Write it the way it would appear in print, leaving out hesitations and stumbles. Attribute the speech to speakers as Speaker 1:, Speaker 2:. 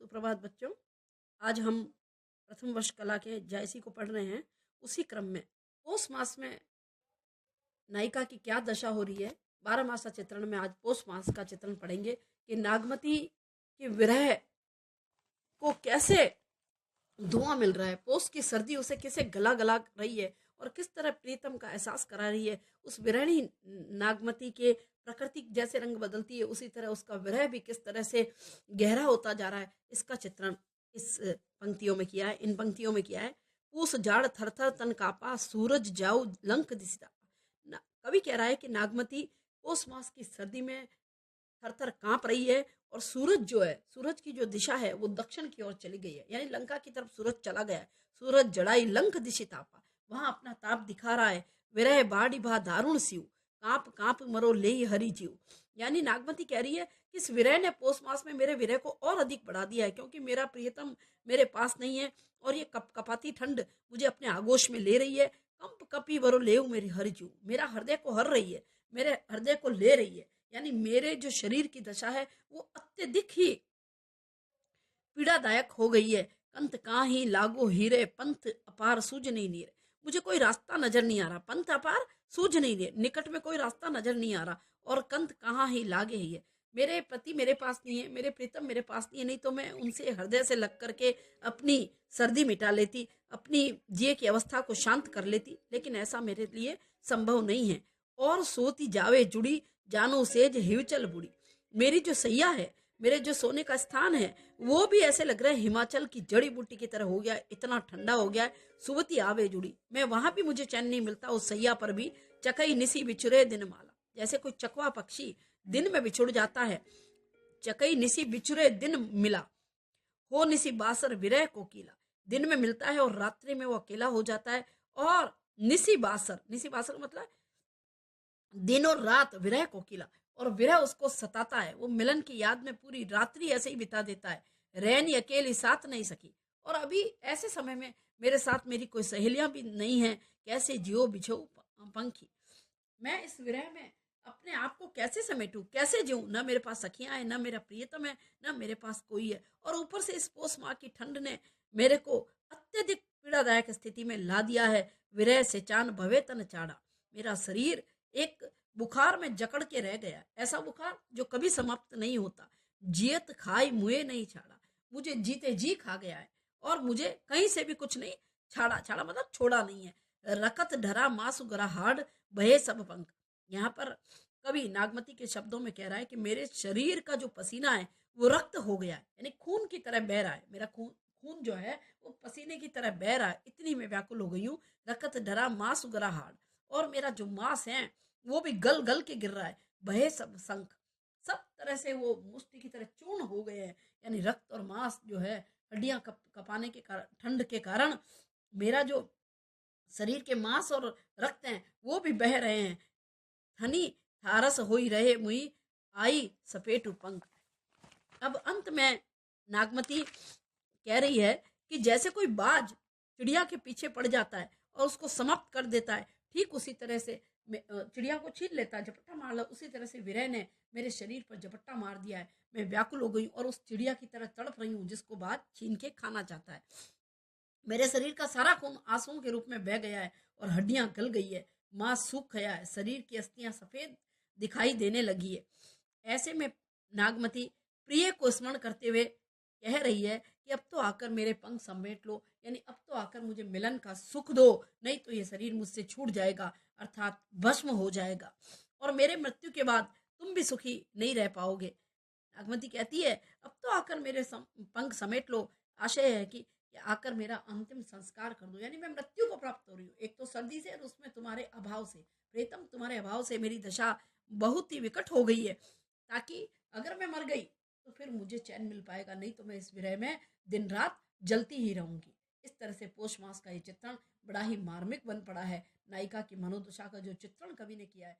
Speaker 1: सुप्रभात बच्चों। आज हम प्रथम वर्ष कला के जायसी को पढ़ रहे हैं। उसी क्रम में पौष मास में नायिका की क्या दशा हो रही है। 12 मास का चित्रण में आज पौष मास का चित्रण पढ़ेंगे कि नागमती के विरह को कैसे धुआं मिल रहा है, पौष की सर्दी उसे कैसे गला गला रही है और किस तरह प्रीतम का एहसास करा रही है। उस विरहणी नागमती के प्रकृति जैसे रंग बदलती है, उसी तरह उसका विरह भी किस तरह से गहरा होता जा रहा है। इसका चित्रण इस पंक्तियों में किया है, इन पंक्तियों में किया है। पूस जाड़ थर थर तन कापा, सूरज जाऊ लंक दिसता। कवि कह रहा है कि नागमती पौष मास की सर्दी में थर थर कांप रही है और सूरज जो है, सूरज की जो दिशा है वो दक्षिण की ओर चली गई है, यानी लंका की तरफ सूरज चला गया है। सूरज जड़ाई लंक दिशि तापा, वहां अपना ताप दिखा रहा है। विरह बाड़ी भा दारुण सिव, कांप कांप मरो ले हरि जीव। यानी नागमती कह रही है कि इस विरह ने पौष मास में मेरे विरह को और अधिक बढ़ा दिया है, क्योंकि मेरा प्रियतम मेरे पास नहीं है और ये कपाती ठंड मुझे अपने आगोश में ले रही है। कंप कपी वरो लेव मेरी हरि जीव, मेरा हृदय को हर रही है, मेरे हृदय को ले रही है। यानी मेरे जो शरीर की दशा है वो अत्यधिक ही पीड़ादायक हो गई है। कंत कहाँ ही लागो हीरे, पंथ अपार सूझ नहीं नीरे। मुझे कोई रास्ता नजर नहीं आ रहा, पंथ अपार सूझ नहीं नीरे, निकट में कोई रास्ता नजर नहीं आ रहा। और कंत कहाँ ही लागे ही है, मेरे पति मेरे पास नहीं है, मेरे प्रीतम मेरे पास नहीं है, नहीं तो मैं उनसे हृदय से लग करके अपनी सर्दी मिटा लेती, अपनी जिए की अवस्था को शांत कर लेती, लेकिन ऐसा मेरे लिए संभव नहीं है। और सोती जावे जुड़ी, जानो सेज हिवचल बुड़ी। मेरी जो सैया है, मेरे जो सोने का स्थान है, वो भी ऐसे लग रहा है हिमाचल की जड़ी बूटी की तरह हो गया, इतना ठंडा हो गया है। सुवती आवे जुड़ी, मैं वहां भी मुझे चैन नहीं मिलता, उस सैया पर भी। चकई निसी बिछुरे दिन माला, जैसे कोई चकवा पक्षी दिन में बिछुड़ जाता है। चकई निसी बिछुरे दिन मिला, हो निसी बासर विरह कोकिला। दिन में मिलता है और रात्रि में वो अकेला हो जाता है। और निसी बासर मतलब दिन और रात विरह कोकिला, और विरह उसको सताता है। वो मिलन की याद में पूरी रात्रि ऐसे ही बिता देता है। रैनी अकेली साथ नहीं सकी, और अभी ऐसे समय में मेरे साथ मेरी कोई सहेलियां भी नहीं है। कैसे जियो बिछो पंखी, मैं इस विरह में अपने आप को कैसे समेटूं, कैसे जीऊं। न मेरे पास सखियां हैं, न मेरा प्रियतम है, न मेरे पास कोई है। और ऊपर से इस पोष माह की ठंड ने मेरे को अत्यधिक पीड़ादायक स्थिति में ला दिया है। विरह से चान भवे तन चाड़ा, मेरा शरीर एक बुखार में जकड़ के रह गया, ऐसा बुखार जो कभी समाप्त नहीं होता। जियत खाई मुए नहीं छाड़ा, मुझे जीते जी खा गया है और मुझे कहीं से भी कुछ नहीं छाड़ा, छाड़ा मतलब छोड़ा नहीं है। रकत ढरा मासु गरा हाड़, बहे सब पंख। यहाँ पर कवि नागमती के शब्दों में कह रहा है कि मेरे शरीर का जो पसीना है वो रक्त हो गया है, यानी खून की तरह बह रहा है। मेरा खून जो है वो पसीने की तरह बह रहा है, इतनी मैं व्याकुल हो गई हूँ। रकत ढरा मासु गरा हाड़, और मेरा जो मांस है वो भी गल गल के गिर रहा है। बहे सब शंख, सब तरह से वो मुष्टि की तरह चूर्ण हो गए हैं। यानी रक्त और मांस जो है, हड्डियां कपाने के कारण, ठंड के कारण मेरा जो शरीर के मांस और रक्त हैं वो भी बह रहे हैं। धनी थारस होई रहे मुई, आई सपेटू पंख। अब अंत में नागमती कह रही है कि जैसे कोई बाज चिड़िया के पीछे पड़ जाता है और उसको समाप्त कर देता है, ठीक उसी तरह से चिड़िया को छीन लेता है, झपट्टा मार ला, उसी तरह से विरह ने मेरे शरीर पर झपट्टा मार दिया है। मैं व्याकुल हो गई और उस चिड़िया की तरह तड़प रही हूँ जिसको बाज छीन के खाना चाहता है। मेरे शरीर का सारा खून आंसुओं के रूप में बह गया है और हड्डियां गल गई है, मांस सूख गया है, शरीर की अस्थियां सफेद दिखाई देने लगी है। ऐसे में नागमती प्रिय को स्मरण करते हुए कह रही है कि अब तो आकर मेरे पंख समेट लो, यानी अब तो आकर मुझे मिलन का सुख दो, नहीं तो ये शरीर मुझसे छूट जाएगा, अर्थात भस्म हो जाएगा, और मेरे मृत्यु के बाद तुम भी सुखी नहीं रह पाओगे। नागमती कहती है अब तो आकर मेरे पंख समेट लो, आशय है कि आकर मेरा अंतिम संस्कार कर दो, यानी मैं मृत्यु को प्राप्त हो रही हूँ, एक तो सर्दी से और उसमें तुम्हारे अभाव से। प्रीतम तुम्हारे अभाव से मेरी दशा बहुत ही विकट हो गई है, ताकि अगर मैं मर गई तो फिर मुझे चैन मिल पाएगा, नहीं तो मैं इस विरह में दिन रात जलती ही रहूंगी। इस तरह से पौष मास का ये चित्रण बड़ा ही मार्मिक बन पड़ा है। नायिका की मनोदशा का जो चित्रण कवि ने किया है